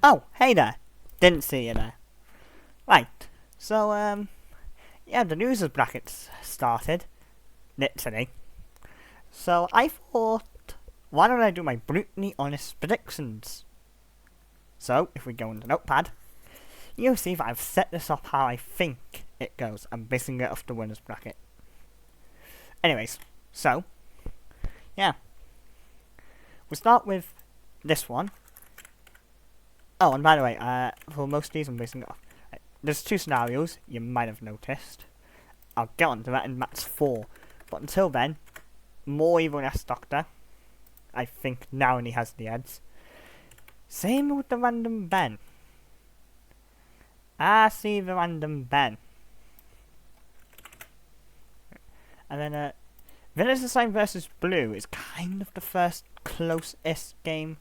Oh, hey there. Didn't see you there. Right. So, yeah, the losers brackets started. Literally. So I thought, why don't I do my brutally honest predictions? So, if we go into Notepad, you'll see that I've set this up how I think it goes. I'm basing it off the winners bracket. Anyways, so, yeah. We'll start with this one. Oh, and by the way, for most of these I'm basing it off. There's two scenarios, you might have noticed. I'll get onto that in match 4. But until then, more Evil S Doctor. I think now he has the edge. Same with the random Ben. I see the random Ben. And then, Village Design vs. Blue is kind of the first closest game.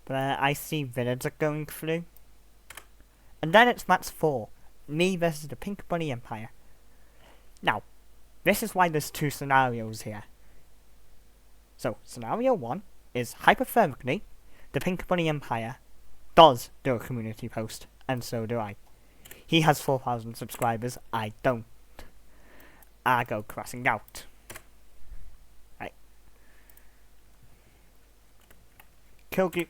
But I see Villager going through. And then it's match 4. Me versus the Pink Bunny Empire. Now, this is why there's two scenarios here. So, scenario 1 is hypothetically, the Pink Bunny Empire does do a community post, and so do I. He has 4,000 subscribers, I don't. I go crossing out. Right. Kid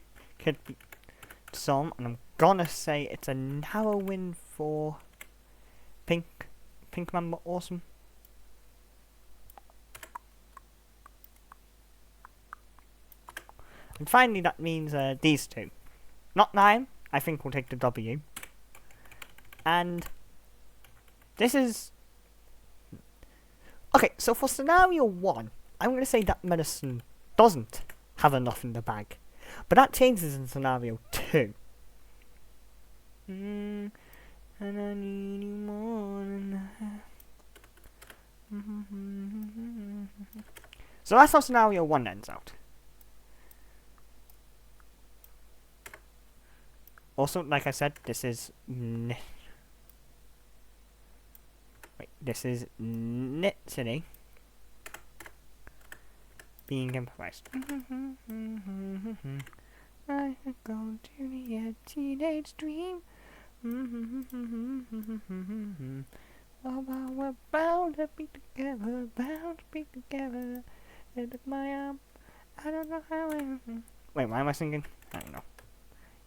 some, and I'm gonna say it's a narrow win for Pink Man but Awesome. And finally that means these two. Not 9, I think we'll take the W. And this is... Okay, so for scenario 1, I'm going to say that medicine doesn't have enough in the bag. But that changes in scenario 2. And I need you more than that. So that's how scenario 1 ends out. Also, like I said, this is literally being improvised. I could go to the teenage dream. Oh, we're bound to be together, bound to be together. They took my arm. I don't know how. Wait, why am I singing? I don't know.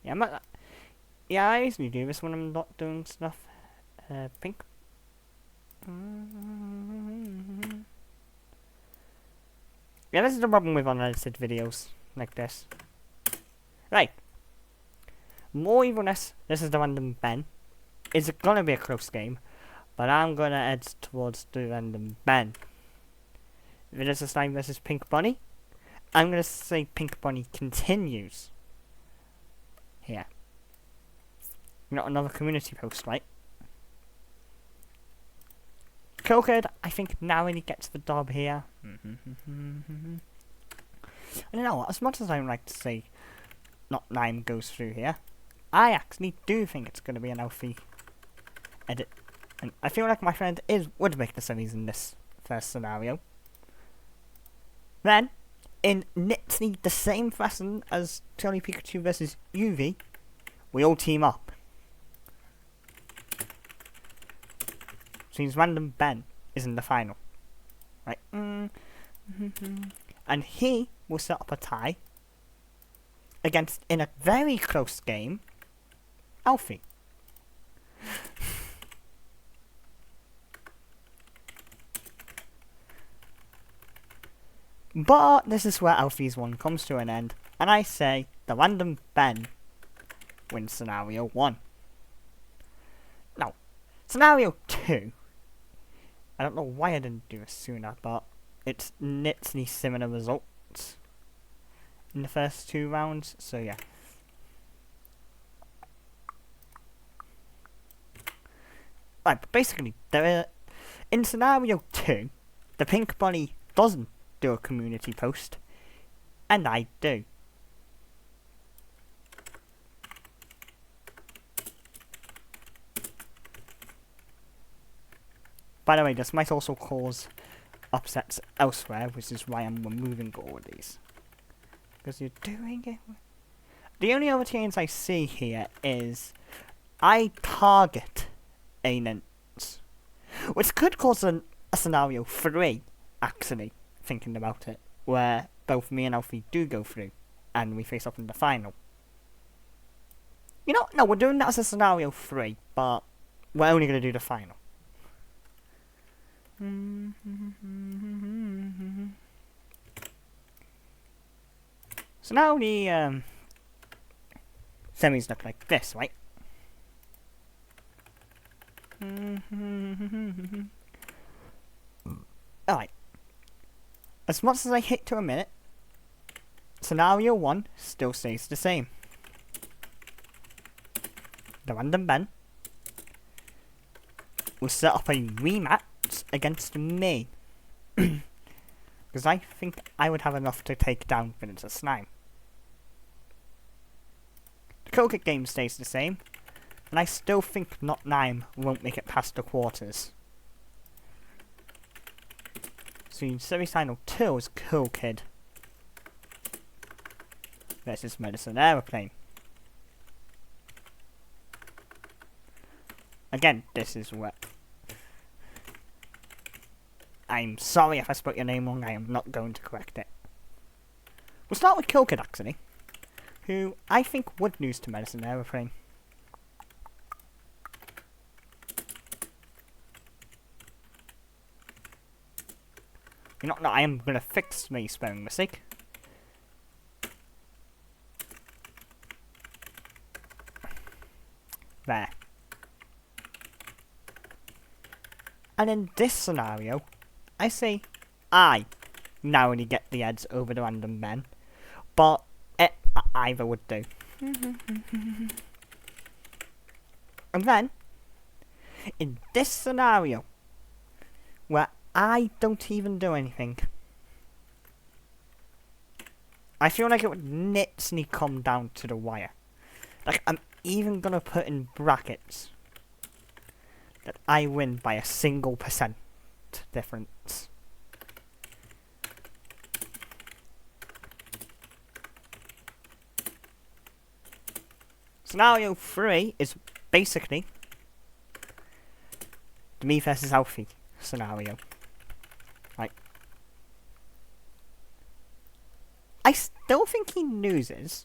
Yeah, I'm not. Yeah, I usually do this when I'm not doing stuff. Pink. Yeah, this is the problem with unedited videos like this. Right. More evilness. This is the random Ben. It's gonna be a close game, but I'm gonna edge towards the random Ben. Village Slime versus Pink Bunny. I'm gonna say Pink Bunny continues. Here. Not another community post, right? Kid, I think now when he gets the dub here. I don't know, as much as I would like to say not 9 goes through here, I actually do think it's going to be an Alfie edit. And I feel like my friend would make the semis in this first scenario. Then, in literally the same fashion as Tony Pikachu versus UV, we all team up. Seems random Ben is in the final. Right? And he will set up a tie against, in a very close game, Alfie. But this is where Alfie's one comes to an end, and I say the random Ben wins scenario 1. Now, scenario 2. I don't know why I didn't do this sooner, but it's literally similar results in the first 2 rounds, so yeah. Right, but basically, in scenario 2, the Pink Bunny doesn't do a community post, and I do. By the way, this might also cause upsets elsewhere, which is why I'm removing all of these. Because you're doing it. the only other change I see here is I target anents, which could cause a scenario 3, actually, thinking about it, where both me and Alfie do go through, and we face off in the final. You know, no, we're doing that as a scenario 3, but we're only going to do the final. So now the semis look like this, right? Alright. As much as I hit to a minute, scenario 1 still stays the same. The random Ben will set up a rematch against me. Because I think I would have enough to take down Villager Slime. The Cricket game stays the same, and I still think Not 9 won't make it past the quarters. So series final 2 is Cool Kid versus Medicine Aeroplane. Again, this is what... I'm sorry if I spelled your name wrong, I am not going to correct it. We'll start with Cool Kid, actually, who I think would lose to Medicine Aeroplane. You know, no, I am going to fix my spelling mistake. There. And in this scenario, I say I narrowly get the edge over the random men, but either would do. And then, in this scenario, where I don't even do anything, I feel like it would literally come down to the wire. Like, I'm even gonna put in brackets that I win by a single % difference. Scenario 3 is basically the me versus Alfie scenario. Right. I still think he loses,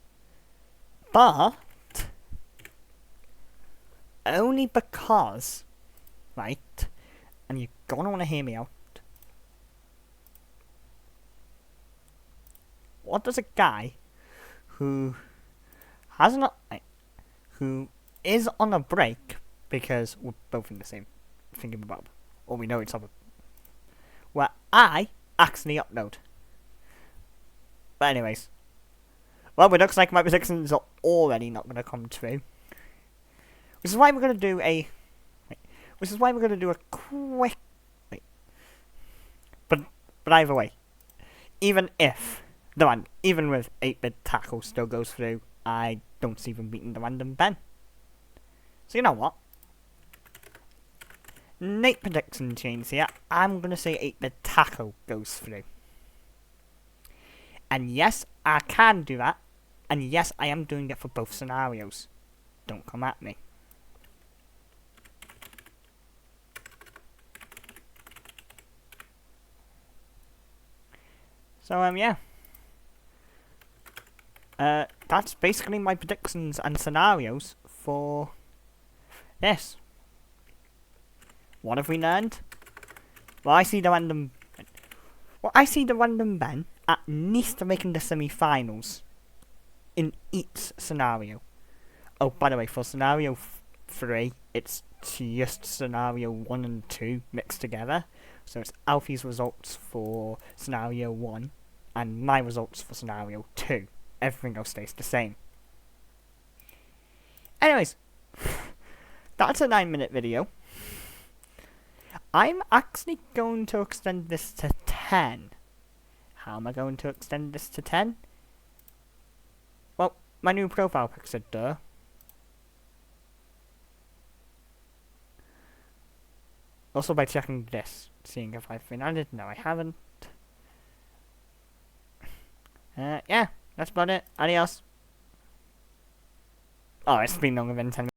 but only because, right, and you're gonna want to hear me out. What does a guy who has not, who is on a break, because we're both in the same thinking about, or we know each other, where I actually upload. But anyways, well, it looks like my predictions are already not going to come true. Which is why we're going to do a... Which is why we're going to do a quick... But either way, even if the one, even with 8-bit tackle still goes through, I don't see them beating the random Ben. So you know what? Nate prediction change here. I'm going to say 8-bit tackle goes through. And yes, I can do that. And yes, I am doing it for both scenarios. Don't come at me. So, yeah. That's basically my predictions and scenarios for this. What have we learned? Well, I see the random Ben at least making the semi-finals in each scenario. Oh, by the way, for scenario 3, it's just scenario 1 and 2 mixed together. So it's Alfie's results for scenario 1 and my results for scenario 2. Everything else stays the same. Anyways, that's a 9-minute video. I'm actually going to extend this to 10. How am I going to extend this to 10? Well, my new profile picture, duh. Also by checking this, seeing if I've been added. No, I haven't. Yeah, that's about it. Adios. Oh, it's been longer than 10 minutes.